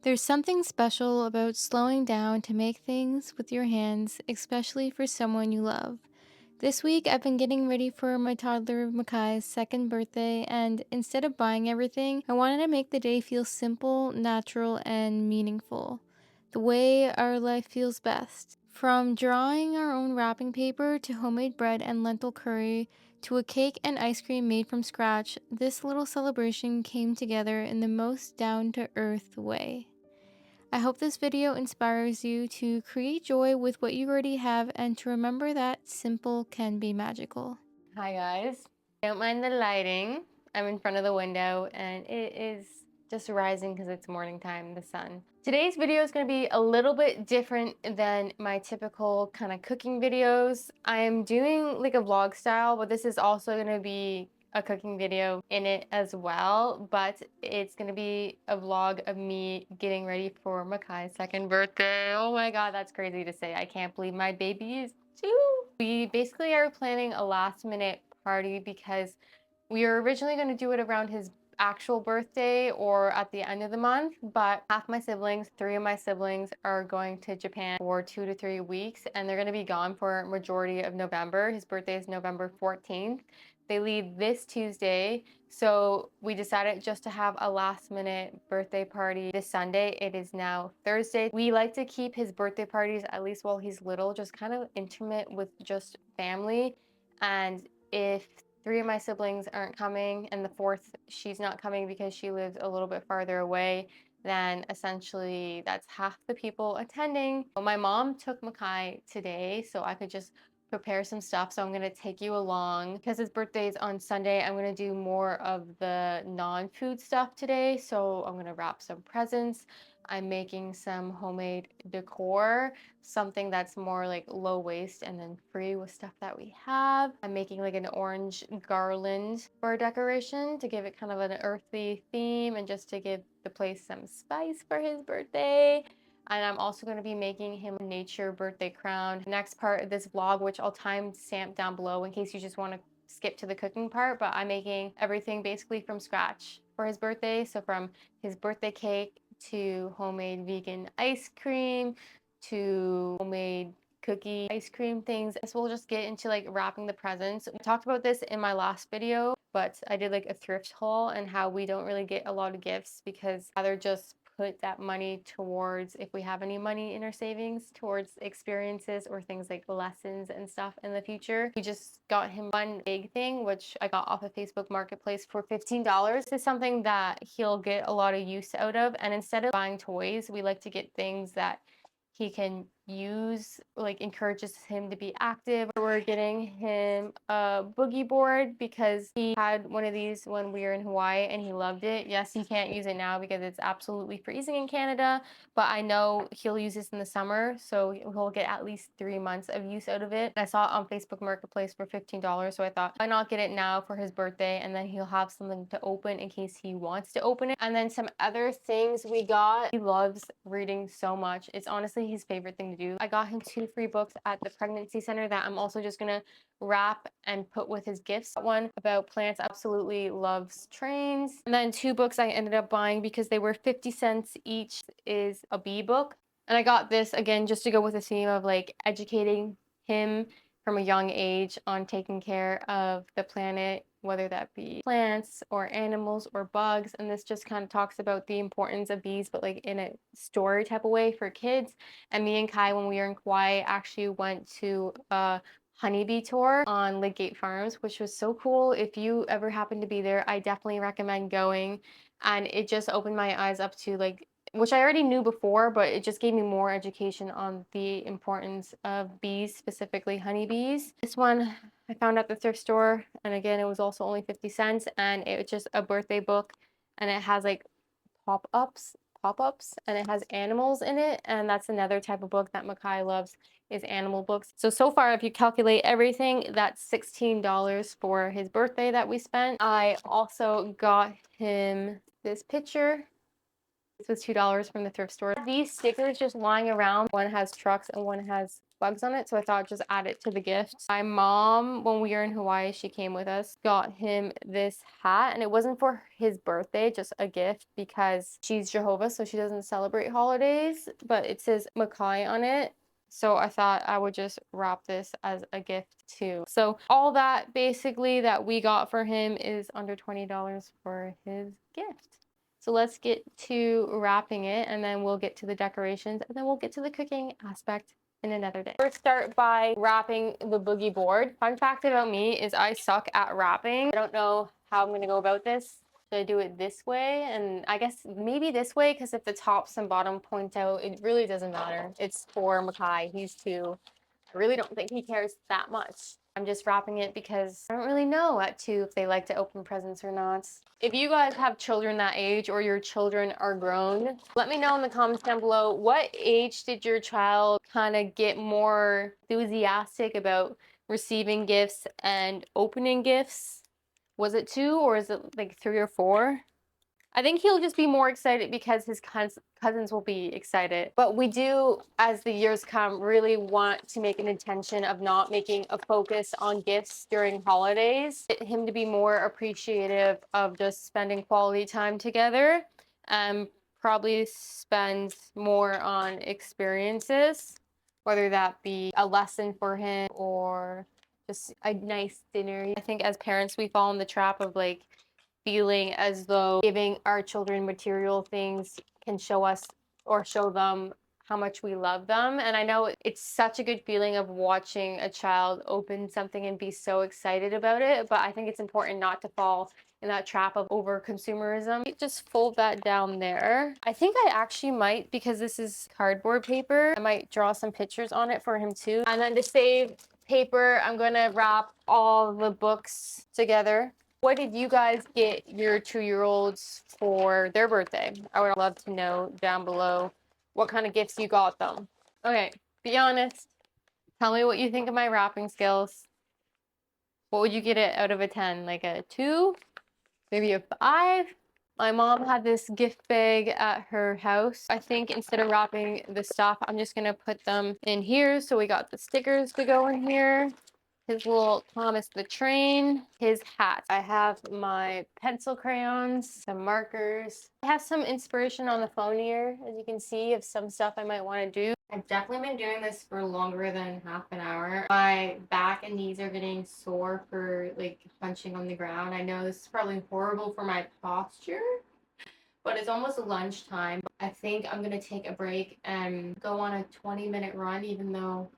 There's something special about slowing down to make things with your hands, especially for someone you love. This week, I've been getting ready for my toddler Makai's second birthday, and instead of buying everything, I wanted to make the day feel simple, natural, and meaningful. The way our life feels best. From drawing our own wrapping paper to homemade bread and lentil curry to a cake and ice cream made from scratch, this little celebration came together in the most down to earth way. I hope this video inspires you to create joy with what you already have and to remember that simple can be magical. Hi guys. Don't mind the lighting. I'm in front of the window and it is just rising because it's morning time, the sun. Today's video is going to be a little bit different than my typical kind of cooking videos. I am doing like a vlog style, but this is also going to be a cooking video in it as well, but it's gonna be a vlog of me getting ready for Makai's second birthday. Oh my god, that's crazy to say. I can't believe my baby is 2. We basically are planning a last minute party because we were originally going to do it around his actual birthday or at the end of the month, but half my siblings, 3 of my siblings, are going to Japan for 2 to 3 weeks, and they're going to be gone for majority of November. His birthday is November 14th. They leave this Tuesday, so we decided just to have a last minute birthday party this Sunday. It is now Thursday. We like to keep his birthday parties, at least while he's little, just kind of intimate with just family. And if 3 of my siblings aren't coming and the 4th, she's not coming because she lives a little bit farther away, then essentially that's half the people attending. My mom took Makai today so I could just prepare some stuff, so I'm gonna take you along. Because his birthday is on Sunday, I'm gonna do more of the non-food stuff today. So I'm gonna wrap some presents. I'm making some homemade decor, something that's more like low waste and then free with stuff that we have. I'm making like an orange garland for decoration to give it kind of an earthy theme and just to give the place some spice for his birthday. And I'm also going to be making him a nature birthday crown. Next part of this vlog, which I'll time stamp down below in case you just want to skip to the cooking part, but I'm making everything basically from scratch for his birthday. So from his birthday cake to homemade vegan ice cream to homemade cookie ice cream things. So we'll just get into like wrapping the presents. I talked about this in my last video, but I did like a thrift haul and how we don't really get a lot of gifts because rather just put that money towards, if we have any money in our savings, towards experiences or things like lessons and stuff in the future. We just got him one big thing, which I got off of Facebook Marketplace for $15. This is something that he'll get a lot of use out of, and instead of buying toys, we like to get things that he can use, like encourages him to be active. We're getting him a boogie board because he had one of these when we were in Hawaii and he loved it. Yes, he can't use it now because it's absolutely freezing in Canada, but I know he'll use this in the summer, so he'll get at least 3 months of use out of it. I saw it on Facebook Marketplace for $15, so I thought, why not get it now for his birthday, and then he'll have something to open in case he wants to open it. And then some other things we got. He loves reading so much. It's honestly his favorite thing to do. I got him 2 free books at the pregnancy center that I'm also just gonna wrap and put with his gifts. One about plants, absolutely loves trains. And then 2 books I ended up buying because they were 50 cents each, is a bee book. And I got this again just to go with the theme of like educating him from a young age on taking care of the planet, whether that be plants or animals or bugs. And this just kind of talks about the importance of bees, but like in a story type of way for kids. And me and Kai, when we were in Kauai, actually went to a honeybee tour on Lake Gate Farms, which was so cool. If you ever happen to be there, I definitely recommend going. And it just opened my eyes up to like, which I already knew before, but it just gave me more education on the importance of bees, specifically honeybees. This one I found at the thrift store, and again, it was also only 50 cents, and it was just a birthday book, and it has like pop-ups, and it has animals in it, and that's another type of book that Makai loves, is animal books. So far, if you calculate everything, that's $16 for his birthday that we spent. I also got him this picture. This was $2 from the thrift store. These stickers just lying around. One has trucks and one has bugs on it, so I thought I'd just add it to the gift. My mom, when we were in Hawaii, she came with us, got him this hat, and it wasn't for his birthday, just a gift because she's Jehovah, so she doesn't celebrate holidays, but it says Makai on it. So I thought I would just wrap this as a gift too. So all that basically that we got for him is under $20 for his gift. So let's get to wrapping it, and then we'll get to the decorations, and then we'll get to the cooking aspect in another day. First, start by wrapping the boogie board. Fun fact about me is I suck at wrapping. I don't know how I'm gonna go about this. Should I do it this way? And I guess maybe this way, because if the tops and bottom point out, it really doesn't matter. It's for Makai, he's 2. I really don't think he cares that much. I'm just wrapping it because I don't really know at 2 if they like to open presents or not. If you guys have children that age or your children are grown, let me know in the comments down below, what age did your child kind of get more enthusiastic about receiving gifts and opening gifts? Was it 2 or is it like 3 or 4? I think he'll just be more excited because his cousins will be excited. But we do, as the years come, really want to make an intention of not making a focus on gifts during holidays. Get him to be more appreciative of just spending quality time together and probably spend more on experiences, whether that be a lesson for him or just a nice dinner. I think as parents, we fall in the trap of like feeling as though giving our children material things can show us or show them how much we love them. And I know it's such a good feeling of watching a child open something and be so excited about it, but I think it's important not to fall in that trap of over consumerism. Just fold that down there. I think I actually might, because this is cardboard paper, I might draw some pictures on it for him too. And then to save paper, I'm gonna wrap all the books together. What did you guys get your 2-year-olds for their birthday? I would love to know down below what kind of gifts you got them. Okay, be honest. Tell me what you think of my wrapping skills. What would you get it out of a 10? Like a 2? Maybe a 5? My mom had this gift bag at her house. I think instead of wrapping the stuff, I'm just gonna put them in here. So we got the stickers to go in here. His little Thomas the Train, his hat. I have my pencil crayons, some markers. I have some inspiration on the phone here, as you can see, of some stuff I might want to do. I've definitely been doing this for longer than half an hour. My back and knees are getting sore for like punching on the ground. I know this is probably horrible for my posture, but it's almost lunchtime. I think I'm gonna take a break and go on a 20-minute run, even though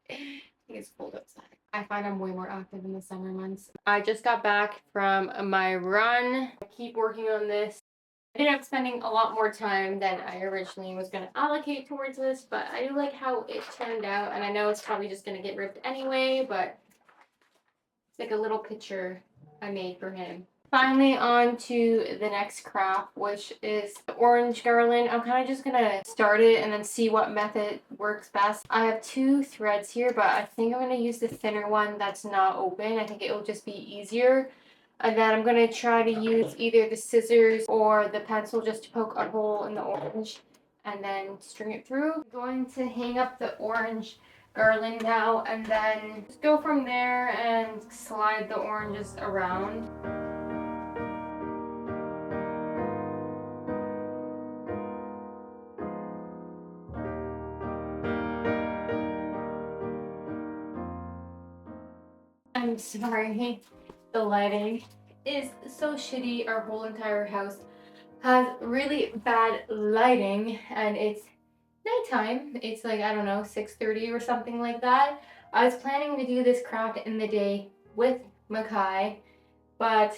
I think it's cold outside. I find I'm way more active in the summer months. I just got back from my run. I keep working on this. I ended up spending a lot more time than I originally was going to allocate towards this, but I do like how it turned out, and I know it's probably just going to get ripped anyway, but it's like a little picture I made for him. Finally, on to the next craft, which is the orange garland. I'm kind of just gonna start it and then see what method works best. I have 2 threads here, but I think I'm gonna use the thinner one that's not open. I think it will just be easier. And then I'm gonna try to use either the scissors or the pencil just to poke a hole in the orange and then string it through. I'm going to hang up the orange garland now and then just go from there and slide the oranges around. I'm sorry, the lighting is so shitty. Our whole entire house has really bad lighting and it's nighttime. It's like, I don't know, 6:30 or something like that. I was planning to do this craft in the day with Makai, but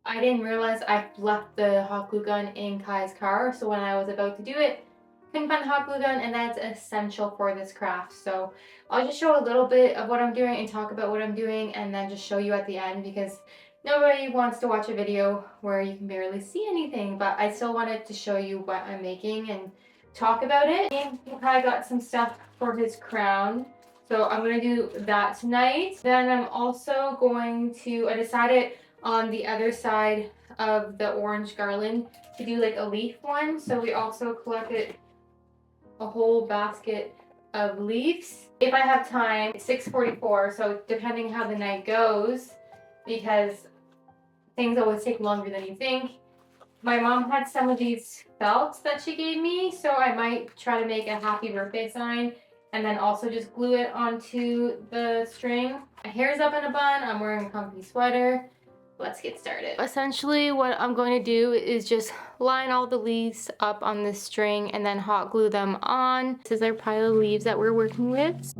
I didn't realize I left the hot glue gun in Kai's car, so when I was about to do it, couldn't find the hot glue gun, and that's essential for this craft. So I'll just show a little bit of what I'm doing and talk about what I'm doing, and then just show you at the end, because nobody wants to watch a video where you can barely see anything, but I still wanted to show you what I'm making and talk about it. And Makai got some stuff for his crown, so I'm gonna do that tonight. Then I'm also going to, I decided on the other side of the orange garland to do like a leaf one. So we also collected a whole basket of leaves. If I have time, it's 6:44, so depending how the night goes, because things always take longer than you think. My mom had some of these felts that she gave me, so I might try to make a happy birthday sign and then also just glue it onto the string. My hair's up in a bun, I'm wearing a comfy sweater. Let's get started. Essentially, what I'm going to do is just line all the leaves up on this string and then hot glue them on. This is our pile of leaves that we're working with.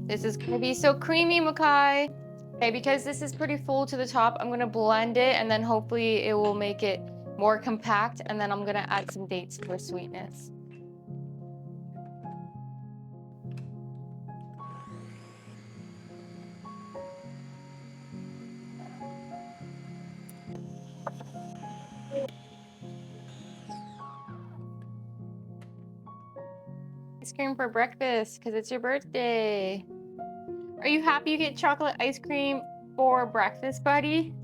This is gonna be so creamy, Makai. Okay, because this is pretty full to the top, I'm gonna blend it and then hopefully it will make it more compact, and then I'm gonna add some dates for sweetness. Ice cream for breakfast because it's your birthday. Are you happy you get chocolate ice cream for breakfast, buddy?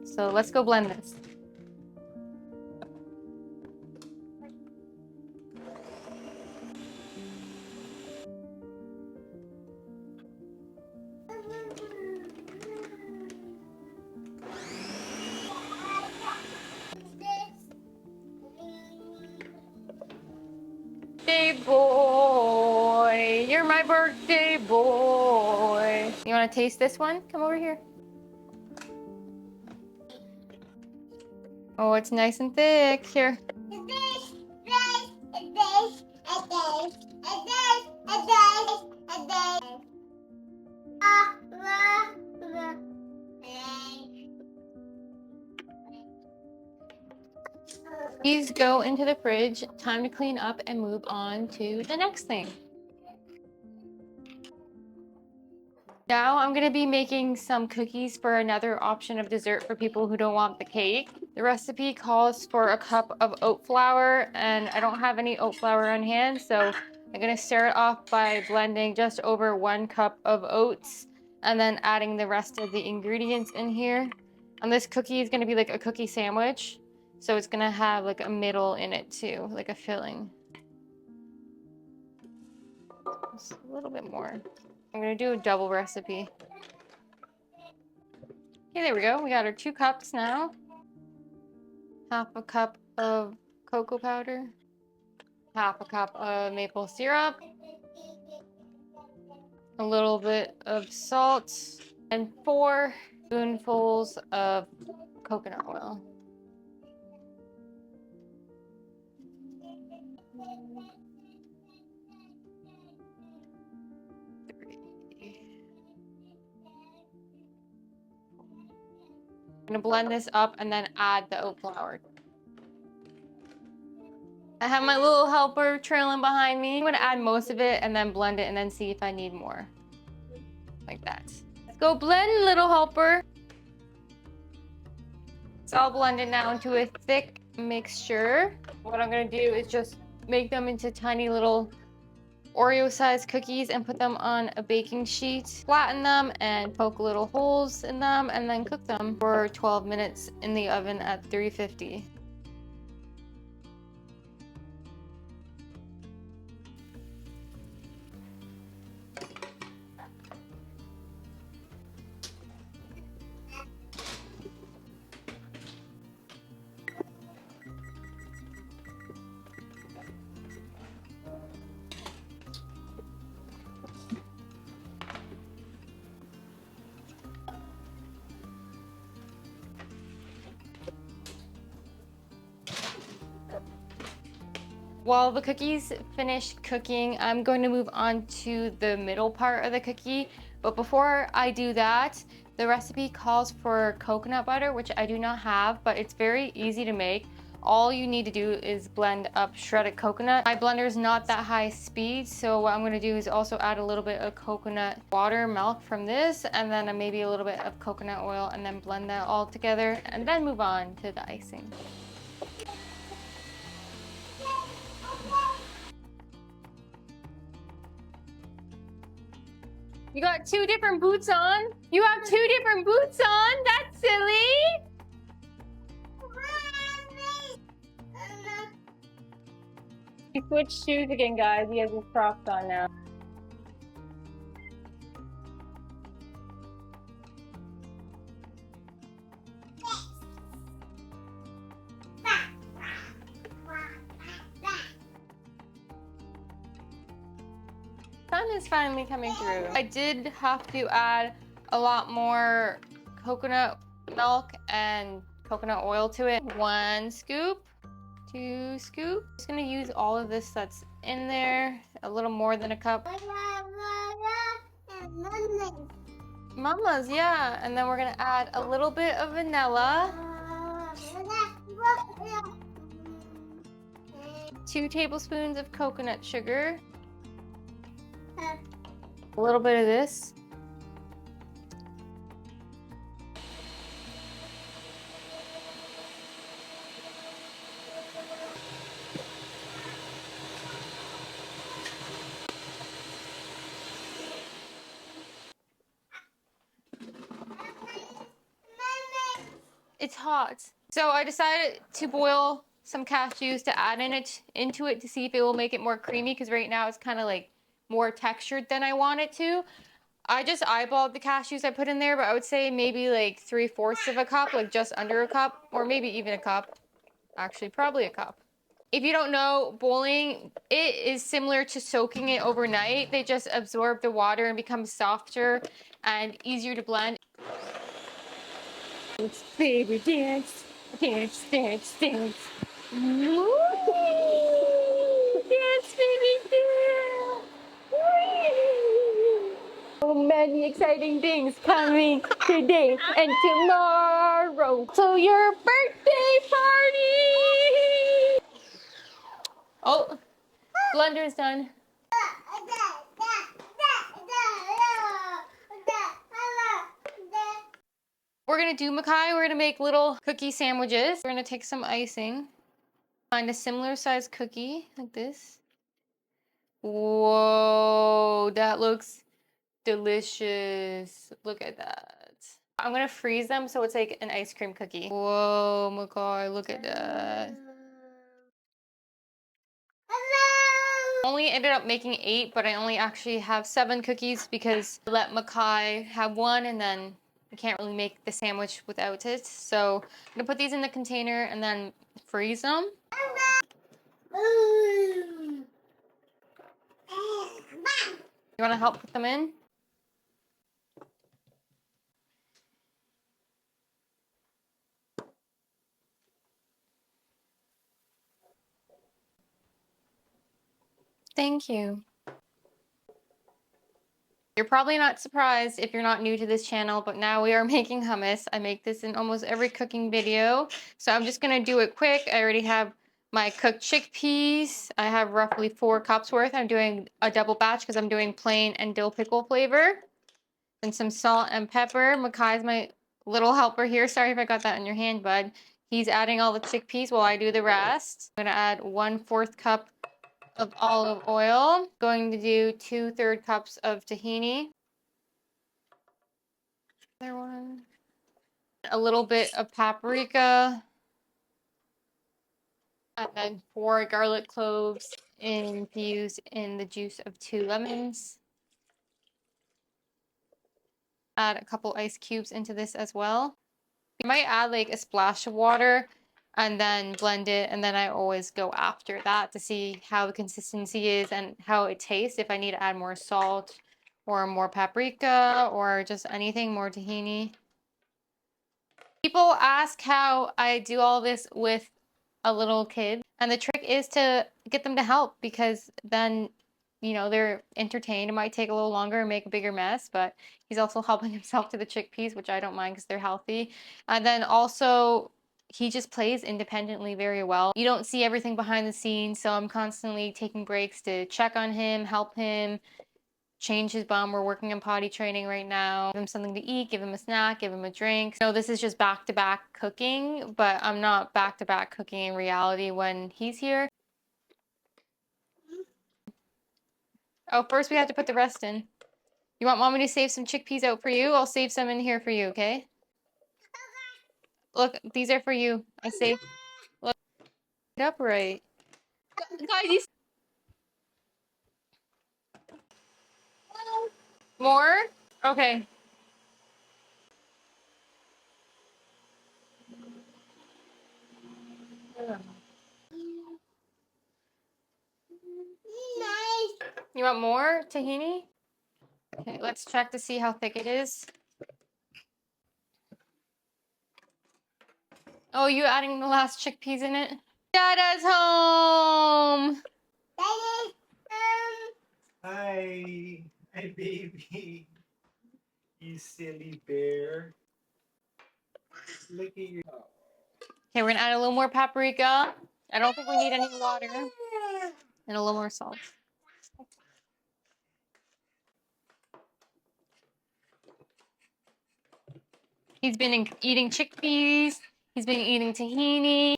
So let's go blend this. Birthday boy, you're my birthday boy. You want to taste this one? Come over here. Oh, it's nice and thick. Here. These go into the fridge. Time to clean up and move on to the next thing. Now I'm gonna be making some cookies for another option of dessert for people who don't want the cake. The recipe calls for a cup of oat flour, and I don't have any oat flour on hand, so I'm gonna start off by blending just over 1 cup of oats and then adding the rest of the ingredients in here. And this cookie is gonna be like a cookie sandwich, so it's gonna have like a middle in it too, like a filling. Just a little bit more. I'm gonna do a double recipe. Okay, there we go. We got our 2 cups now. Half a cup of cocoa powder. Half a cup of maple syrup. A little bit of salt. And 4 spoonfuls of coconut oil. I'm gonna blend this up and then add the oat flour. I have my little helper trailing behind me. I'm gonna add most of it and then blend it and then see if I need more. Like that. Let's go blend, little helper. It's all blended now into a thick mixture. What I'm gonna do is just make them into tiny little Oreo-sized cookies and put them on a baking sheet, flatten them and poke little holes in them, and then cook them for 12 minutes in the oven at 350. While the cookies finish cooking, I'm going to move on to the middle part of the cookie. But before I do that, the recipe calls for coconut butter, which I do not have, but it's very easy to make. All you need to do is blend up shredded coconut. My blender is not that high speed, so what I'm gonna do is also add a little bit of coconut water, milk from this, and then maybe a little bit of coconut oil, and then blend that all together, and then move on to the icing. You got two different boots on? You have two different boots on? That's silly! He switched shoes again, guys. He has his Crocs on now. Sun is finally coming through. I did have to add a lot more coconut milk and coconut oil to it. 1 scoop, 2 scoops. I'm just gonna use all of this that's in there, a little more than a cup. Mama's, yeah. And then we're gonna add a little bit of vanilla. 2 tablespoons of coconut sugar. A little bit of this. It's hot. So I decided to boil some cashews to add into it to see if it will make it more creamy, because right now it's kind of like more textured than I want it to. I just eyeballed the cashews I put in there, but I would say maybe like 3/4 of a cup, like just under a cup, or maybe even a cup. Actually, probably a cup. If you don't know, boiling it is similar to soaking it overnight. They just absorb the water and become softer and easier to blend. Dance, baby, dance, dance, dance, dance. Woo! Dance, baby, dance. Woo! So many exciting things coming today and tomorrow. So your birthday party. Oh, blender's done. We're gonna do Makai. We're gonna make little cookie sandwiches. We're gonna take some icing, find a similar size cookie like this. Whoa, that looks delicious. Look at that. I'm gonna freeze them so it's like an ice cream cookie. Whoa, Makai, look at that. Only ended up making 8, but I only actually have 7 cookies because I let Makai have 1, and then I can't really make the sandwich without it. So I'm gonna put these in the container and then freeze them. You wanna help put them in? Thank you. You're probably not surprised if you're not new to this channel, but now we are making hummus. I make this in almost every cooking video, so I'm just gonna do it quick. I already have my cooked chickpeas. I have roughly 4 cups worth. I'm doing a double batch because I'm doing plain and dill pickle flavor. And some salt and pepper. Makai's my little helper here. Sorry if I got that on your hand, bud. He's adding all the chickpeas while I do the rest. I'm gonna add 1/4 cup of olive oil. Going to do 2/3 cups of tahini. Another one. A little bit of paprika. And then 4 garlic cloves infused in the juice of 2 lemons. Add a couple ice cubes into this as well. You might add like a splash of water and then blend it, and then I always go after that to see how the consistency is and how it tastes, if I need to add more salt or more paprika or just anything, more tahini. People ask how I do all this with a little kid, and the trick is to get them to help, because then, you know, they're entertained. It might take a little longer and make a bigger mess, but he's also helping himself to the chickpeas, which I don't mind because they're healthy. And then also, he just plays independently very well. You don't see everything behind the scenes, so I'm constantly taking breaks to check on him, help him, change his bum. We're working on potty training right now. Give him something to eat, give him a snack, give him a drink. No, this is just back-to-back cooking, but I'm not back-to-back cooking in reality when he's here. Oh, first we have to put the rest in. You want mommy to save some chickpeas out for you? I'll save some in here for you, okay? Look, these are for you. I saved. Look it up right. Guys, more? Okay. You want more tahini? Okay, let's check to see how thick it is. Oh, you adding the last chickpeas in it? Dada's home! Hi, my baby. You silly bear. Look at you. Okay, we're gonna add a little more paprika. I don't think we need any water. And a little more salt. He's been eating chickpeas. He's been eating tahini.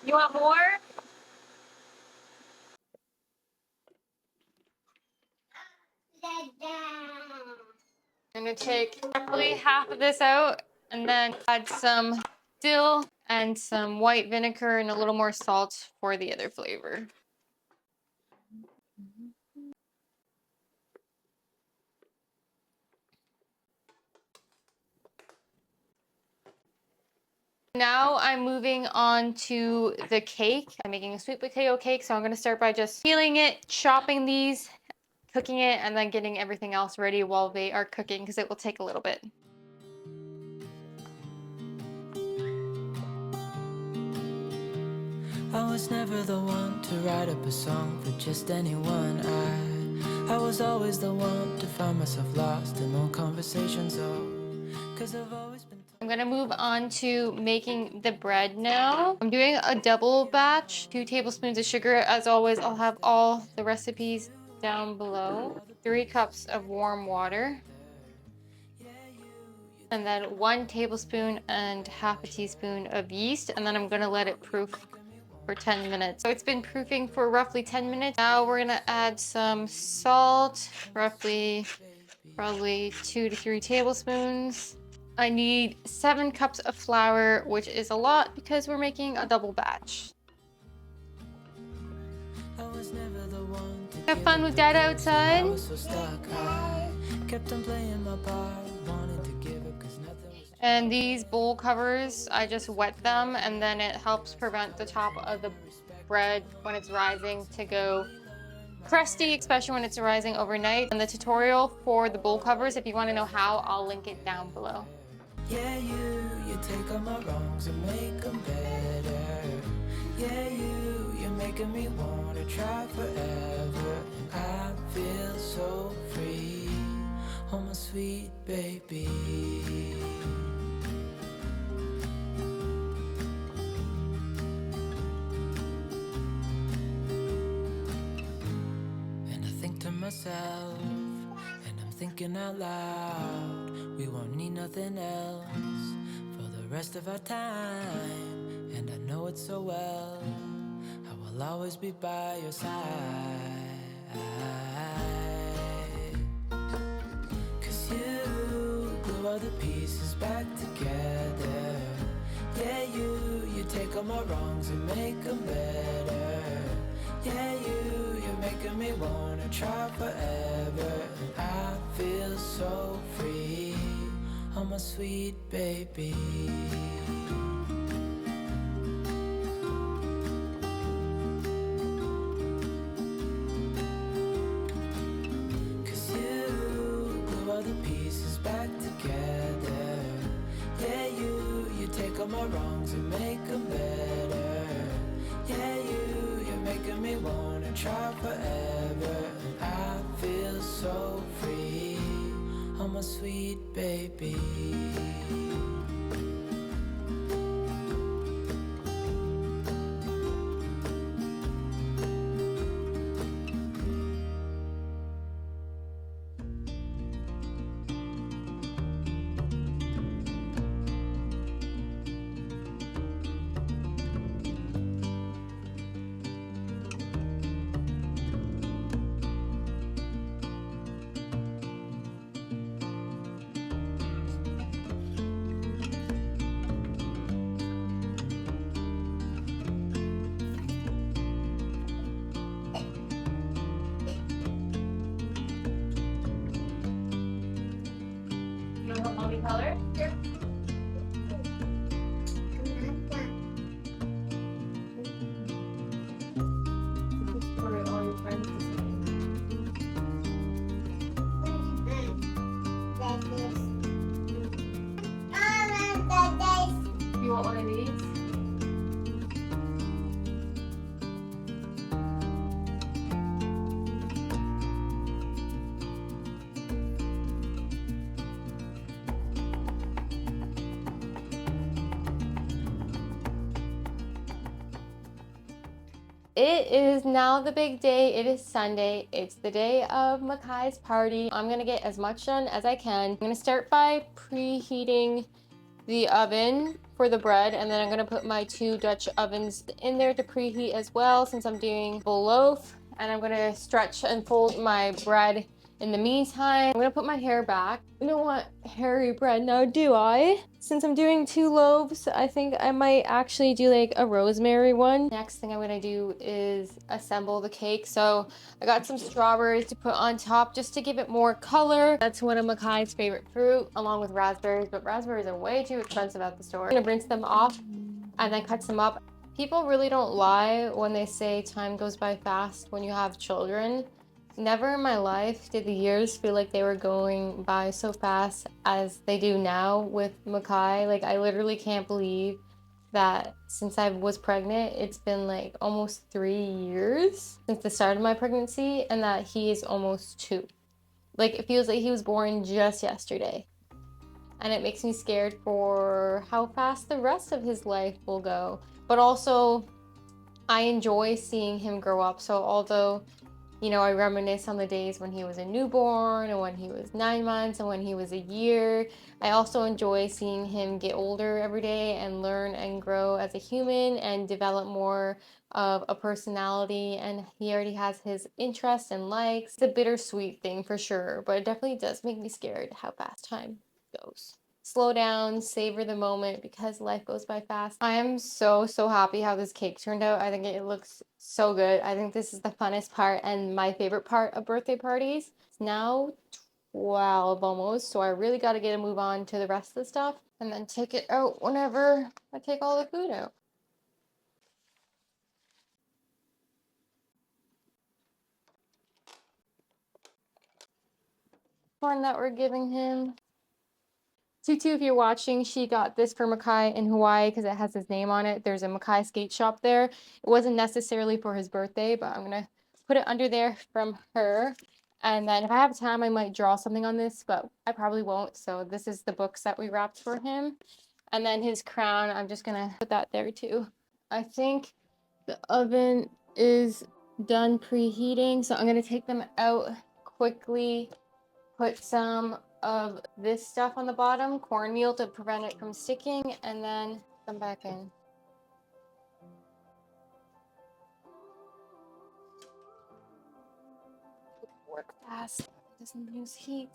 You want more? I'm gonna take roughly half of this out and then add some dill and some white vinegar and a little more salt for the other flavor. Now I'm moving on to the cake. I'm making a sweet potato cake, so I'm gonna start by just peeling it, chopping these, cooking it, and then getting everything else ready while they are cooking, because it will take a little bit. I was never the one to write up a song for just anyone. I was always the one to find myself lost in old conversations. Cause I've always been. I'm gonna move on to making the bread now. I'm doing a double batch, 2 tablespoons of sugar. As always, I'll have all the recipes down below. 3 cups of warm water. And then 1 tablespoon and half a teaspoon of yeast. And then I'm gonna let it proof for 10 minutes. So it's been proofing for roughly 10 minutes. Now we're gonna add some salt, probably 2 to 3 tablespoons. I need 7 cups of flour, which is a lot because we're making a double batch. Have fun with Dad outside. And these bowl covers, I just wet them, and then it helps prevent the top of the bread when it's rising to go crusty, especially when it's rising overnight. And the tutorial for the bowl covers, if you want to know how, I'll link it down below. Yeah, you take all my wrongs and make them better. Yeah, you're making me want to try forever. And I feel so free, oh my sweet baby. myself, and I'm thinking out loud. We won't need nothing else for the rest of our time, and I know it so well. I will always be by your side. 'Cause you glue all the pieces back together. Yeah, you take all my wrongs and make them better. Yeah, you're making me wanna try forever. And I feel so free, oh my sweet baby. All the pieces back together. Yeah, you take all my wrongs and make them better. Yeah, you're making me wanna try forever. And I feel so free, oh my sweet baby. You want multicolor? Here. For all your friends to see. You want one of these? It is now the big day. It is Sunday. It's the day of Makai's party. I'm gonna get as much done as I can. I'm gonna start by preheating the oven for the bread, and then I'm gonna put my 2 Dutch ovens in there to preheat as well, since I'm doing full loaf. And I'm gonna stretch and fold my bread in the meantime. I'm gonna put my hair back. I don't want hairy bread now, do I? Since I'm doing 2 loaves, I think I might actually do like a rosemary one. Next thing I'm gonna do is assemble the cake. So I got some strawberries to put on top just to give it more color. That's one of Makai's favorite fruit, along with raspberries, but raspberries are way too expensive at the store. I'm gonna rinse them off and then cut them up. People really don't lie when they say time goes by fast when you have children. Never in my life did the years feel like they were going by so fast as they do now with Makai. Like, I literally can't believe that since I was pregnant, it's been like almost 3 years since the start of my pregnancy, and that he is almost 2. Like, it feels like he was born just yesterday. And it makes me scared for how fast the rest of his life will go. But also, I enjoy seeing him grow up. So although, you know, I reminisce on the days when he was a newborn and when he was 9 months and when he was a year, I also enjoy seeing him get older every day and learn and grow as a human and develop more of a personality. And he already has his interests and likes. It's a bittersweet thing for sure, but it definitely does make me scared how fast time goes. Slow down, savor the moment, because life goes by fast. I am so happy how this cake turned out. I think it looks so good. I think this is the funnest part and my favorite part of birthday parties. It's now 12 almost, so I really got to get a move on to the rest of the stuff and then take it out whenever I take all the food out. One that we're giving him. Tutu, if you're watching, she got this for Makai in Hawaii because it has his name on it. There's a Makai skate shop there. It wasn't necessarily for his birthday, but I'm gonna put it under there from her. And then if I have time, I might draw something on this, but I probably won't. So this is the books that we wrapped for him. And then his crown, I'm just gonna put that there too. I think the oven is done preheating, so I'm gonna take them out quickly put some of this stuff on the bottom, cornmeal to prevent it from sticking, and then come back in. Work fast, it doesn't use heat.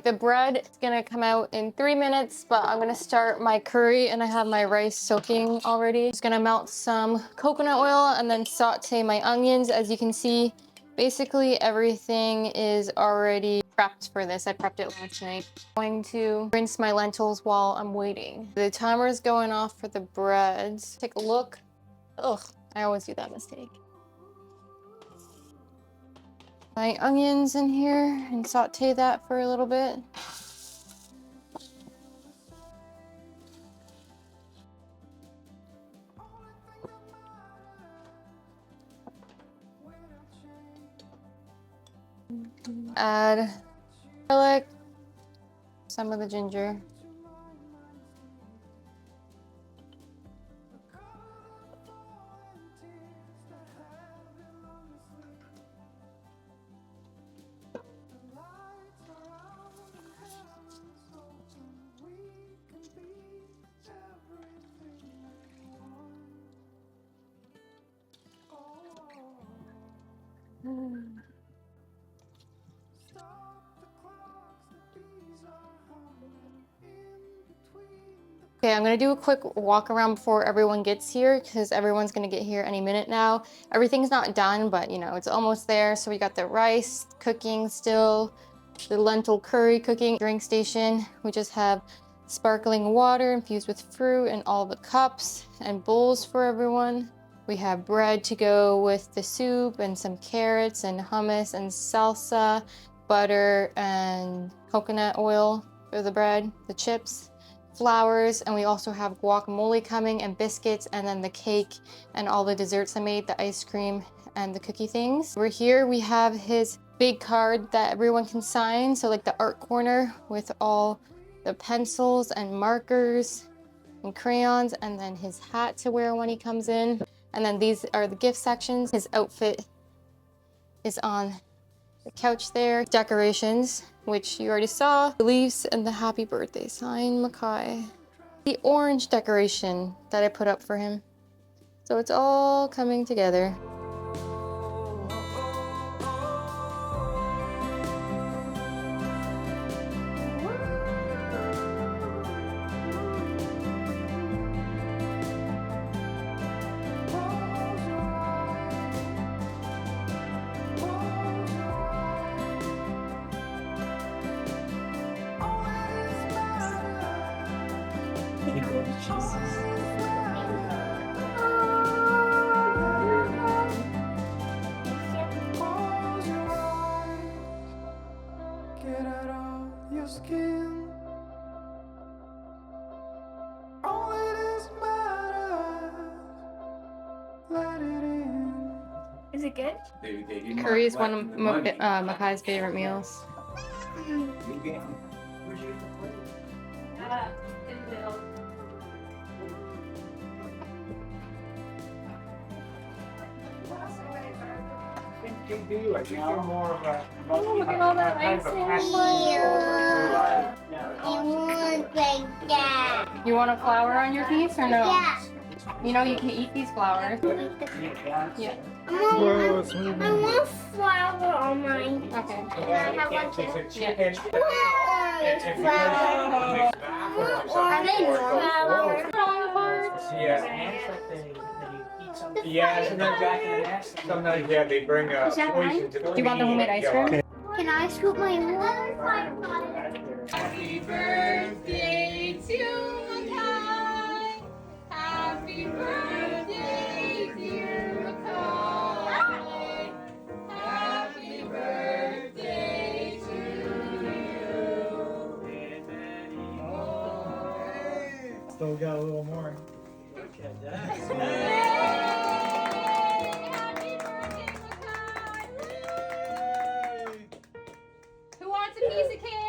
The bread is gonna come out in 3 minutes, but I'm gonna start my curry and I have my rice soaking already. Just gonna melt some coconut oil and then saute my onions. As you can see, basically everything is already prepped for this. I prepped it last night. I'm going to rinse my lentils while I'm waiting. The timer is going off for the breads. Take a look. Ugh, I always do that mistake. My onions in here and saute that for a little bit. Add garlic, some of the ginger. Okay, I'm gonna do a quick walk around before everyone gets here because everyone's gonna get here any minute now. Everything's not done, but you know, it's almost there. So we got the rice cooking still, the lentil curry cooking, drink station. We just have sparkling water infused with fruit and all the cups and bowls for everyone. We have bread to go with the soup and some carrots and hummus and salsa, butter and coconut oil for the bread, the chips, flowers, and we also have guacamole coming and biscuits, and then the cake and all the desserts I made, the ice cream and the cookie things. Over here we have his big card that everyone can sign, so like the art corner with all the pencils and markers and crayons, and then his hat to wear when he comes in. And then these are the gift sections. His outfit is on the couch there. Decorations, which you already saw. The leaves and the happy birthday sign, Makai. The orange decoration that I put up for him. So it's all coming together. Get out of your skin. All it is matters. Let it in. Is it good? Curry is one of Makai's favorite meals. I think you're more of a. Oh, look at all that icing. You want a flower on your piece or no? Yeah. You know you can eat these flowers. Yeah. I want flour on mine. Okay. Can I have one too? Yeah. Flour. Are they flour? Yeah, sometimes yeah, they bring poison to the. Do you want the homemade ice cream? Can I scoop my water? Happy birthday to Makai. Happy birthday, dear Makai. Happy birthday to you. Still got a little more. Happy birthday, Makai! Who wants a piece of cake?